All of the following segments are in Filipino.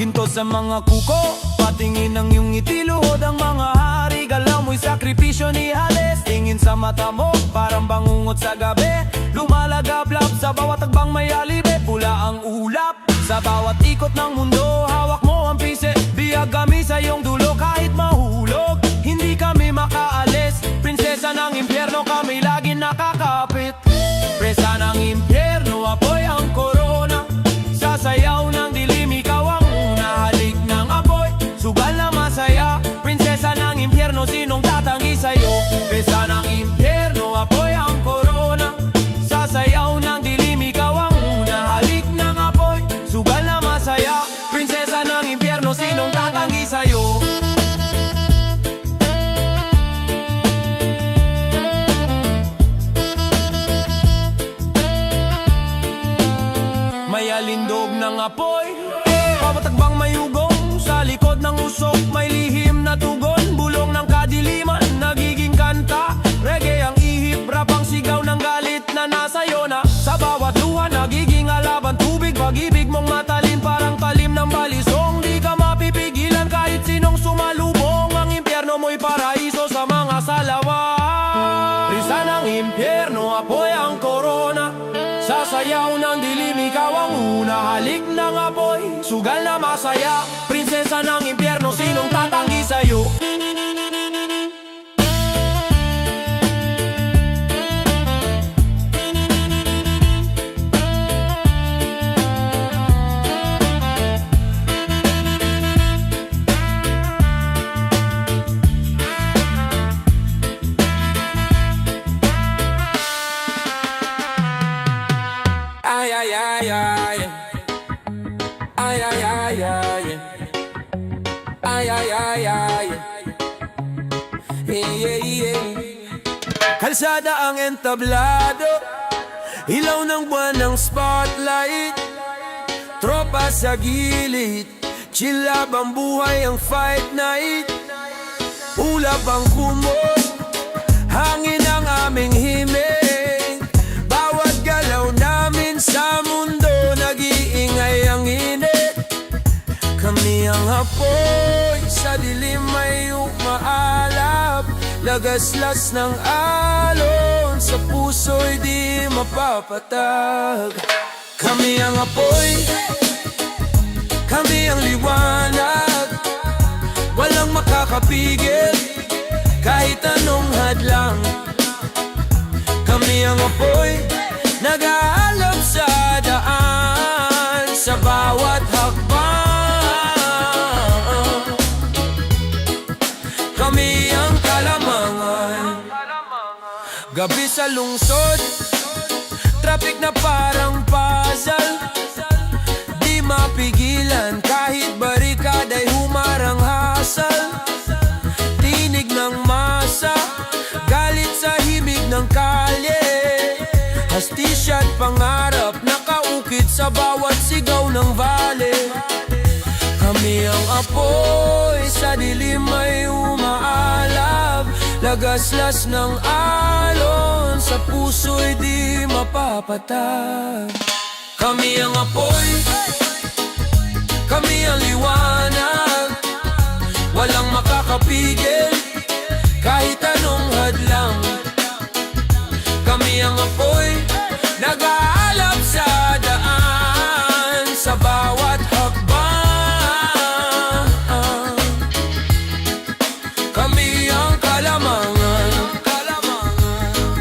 Ginto sa mga kuko, patingin ng iyong ngiti, luhod ang mga hari. Galaw mo'y sakripisyo ni Hades. Tingin sa mata mo, parang bangungot sa gabi. Lumalagablab sa bawat tagbang may alibe. Pula ang ulap sa bawat ikot ng mundo. Hawak mo ang pise, biyag kami sa iyong dulo. Kahit mahulog, hindi kami makaalis. Prinsesa ng impyerno, kami lagi nakakapit. Presa ng impyerno, apoy ang korona. Sasayaw ng dilim, ikaw ang una. Halik ng apoy, sugal na masaya. Prinsesa ng impyerno, sinong tatanggi sa'yo? Presa ng impyerno, apoy ang korona. Sasayaw ng dilim, ikaw ang una. Halik ng apoy, sugal na masaya. Prinsesa ng impyerno, sinong tatanggi sa'yo? May alindog ng apoy, papatagbang mayugong. Sa likod ng usok, may lihim na tugon. Bulong ng kadiliman, nagiging kanta. Reggae ang ihip, rap ang sigaw ng galit na nasa'yo na. Sa bawat luha, nagiging alaban. Tubig, pag-ibig mong matalin, parang talim ng balisong. Di ka mapipigilan kahit sinong sumalubong. Ang impyerno mo'y paraiso sa mga salawan. Prisa ng impyerno, apoy ang korona. Sasayaw ng dilim, ikaw ang una. Halik ng apoy, sugal na masaya. Prinsesa ng impyerno, sinong tatanggi sa'yo? Ay, ay, ay, ay. Ay, ay, ay, ay. Ay, ay, ay, ay. Yeah, yeah. Kalsada ang entablado, ilaw ng buwan ng spotlight. Tropa sa gilid, chillab ang buhay ang fight night. Ulap ang kumot, hangin ang aming himig. Bawat galaw namin sa mundo, nag-iingay ang init. Kami ang apoy, sa dilim may umaalap. Lagaslas ng alon, sa puso'y di mapapatag. Kami ang apoy, kami ang liwanag. Walang makakapigil, kahit anong hadlang. Kami ang apoy, nag-aalab sa daan, sa bawat hakbang. Kami ang kalamangan. Gabi sa lungsod, traffic na parang puzzle. Di mapigilan kahit barikada'y humarang hasal. Tinig ng masa, galit sa himig ng kalye. Hastisya't pangarap, nakaukit sa bawat sigaw ng vale. Kami ang apoy, sa dilim ay umaalab. Lagaslas ng alon, sa puso'y di mapapatag. Kami ang apoy, kami ang liwanag. Walang makakapigil, kahit anong hadlang. Kami ang apoy, nag-aalab sa daan, sa bawat hakbang. Kami ang kalamangan.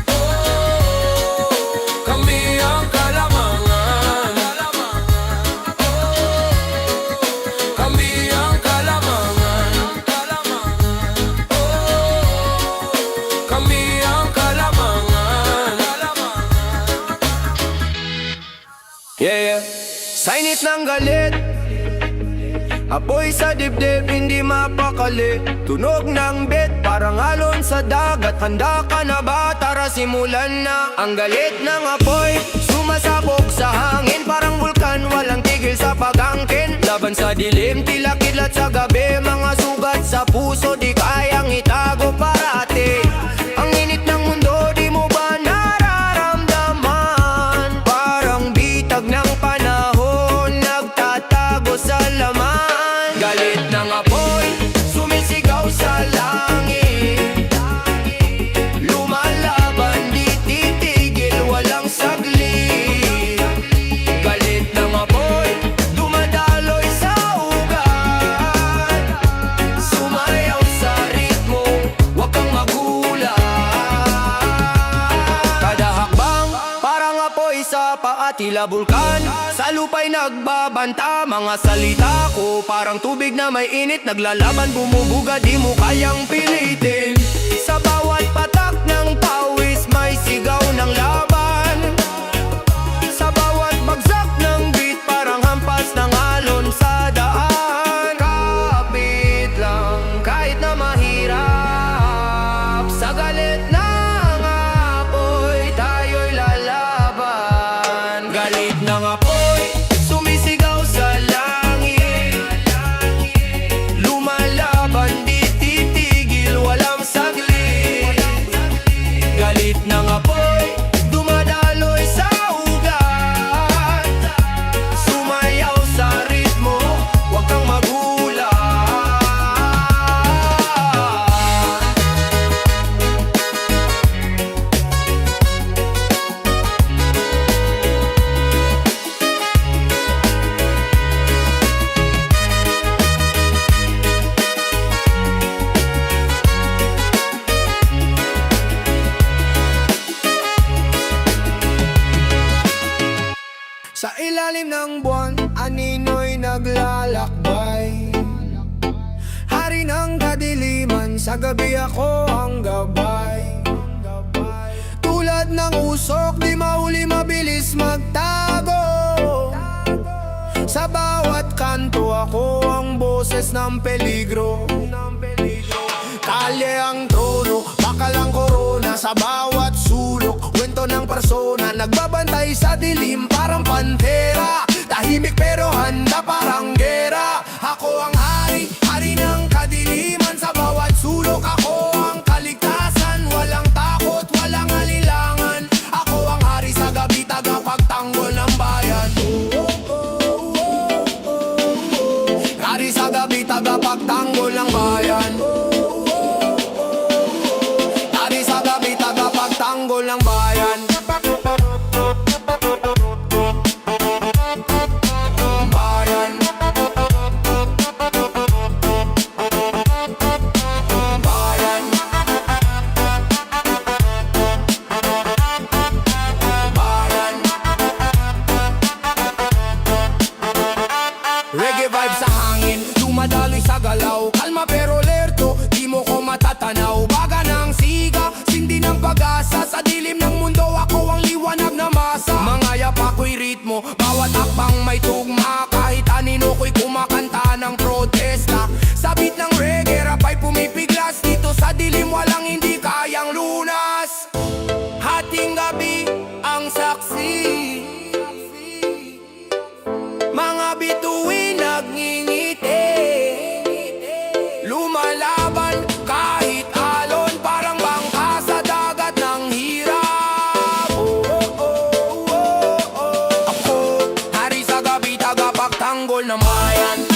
Oh, kami ang kalamangan. Kami ang kalamangan. Oh, kami ang kalamangan. Yeah, yeah. Sa init ng galit, apoy sa dibdib, hindi mapakali. Tunog ng bet, parang alon sa dagat. Handa ka na ba? Tara simulan na. Ang galit ng apoy, sumasabog sa hangin. Parang bulkan, walang tigil sa pag-angkin. Laban sa dilim, tila kidlat sa gabi. Mga sugat sa puso, di kayang itago parati. Ang init ng mundo, di mo ba nararamdaman? Parang bitag ng panahon, nagtatago sa laman. tila bulkan, sa lupa'y nagbabanta. Mga salita ko parang tubig na may init, naglalaban, bumubuga, di mo kayang pilitin. Sa bawat patak ng pawis may sigaw ng laban. Sa bawat bagsak ng beat parang hampas ng alon sa daan. Kapit lang kahit na mahirap, sa galit ng apoy tayo'y lalaban. Galit ng apoy sumisigaw sa langit, lumalaban di titigil, walang saglit. Galit ng apoy dumadaloy sa ugat, sumayaw sa ritmo, huwag kang magulat. Sa ilalim ng buwan, anino'y naglalakbay. Hari ng kadiliman, sa gabi ako ang gabay. Tulad ng usok, di mahuli, mabilis magtago. Sa bawat kanto ako ang boses ng peligro. Kalye ang trono, bakal ang korona. Sa bawat sulok, kwento ng persona. Nagbabantay sa dilim parang pantera, tahimik pero handa parang gera. Ako ang hari, hari ng kadiliman. Sa bawat sulok ako ang kaligtasan. Walang takot, walang alilangan. Ako ang hari sa gabi, tagapagtanggol ng bayan. Hari sa gabi, tagapagtanggol ng bayan. Hari sa gabi, tagapagtanggol ng bayan. Bayan. Bayan. Bayan. Reggae vibe sa hangin, dumadaloy sa galaw. Kalma pero lerto, di mo ko matatanaw. Baga ng siga, sindi ng pag-asa. Sa dilim ng mundo ako ang liwanag na masa. Mga yapa ko'y ritmo, bawat akbang may tugma. Kahit anino ko'y kumakanta ng protesta. Sa beat ng reggae, rap ay pumipiglas. Dito sa dilim walang hindi kayang lunas. Hating gabi ang saksi, mga bituin nagngingiti, lumalaban kahit alon, parang bangka sa dagat ng hirap. Ako, hari sa gabi, tagapagtanggol ng bayan.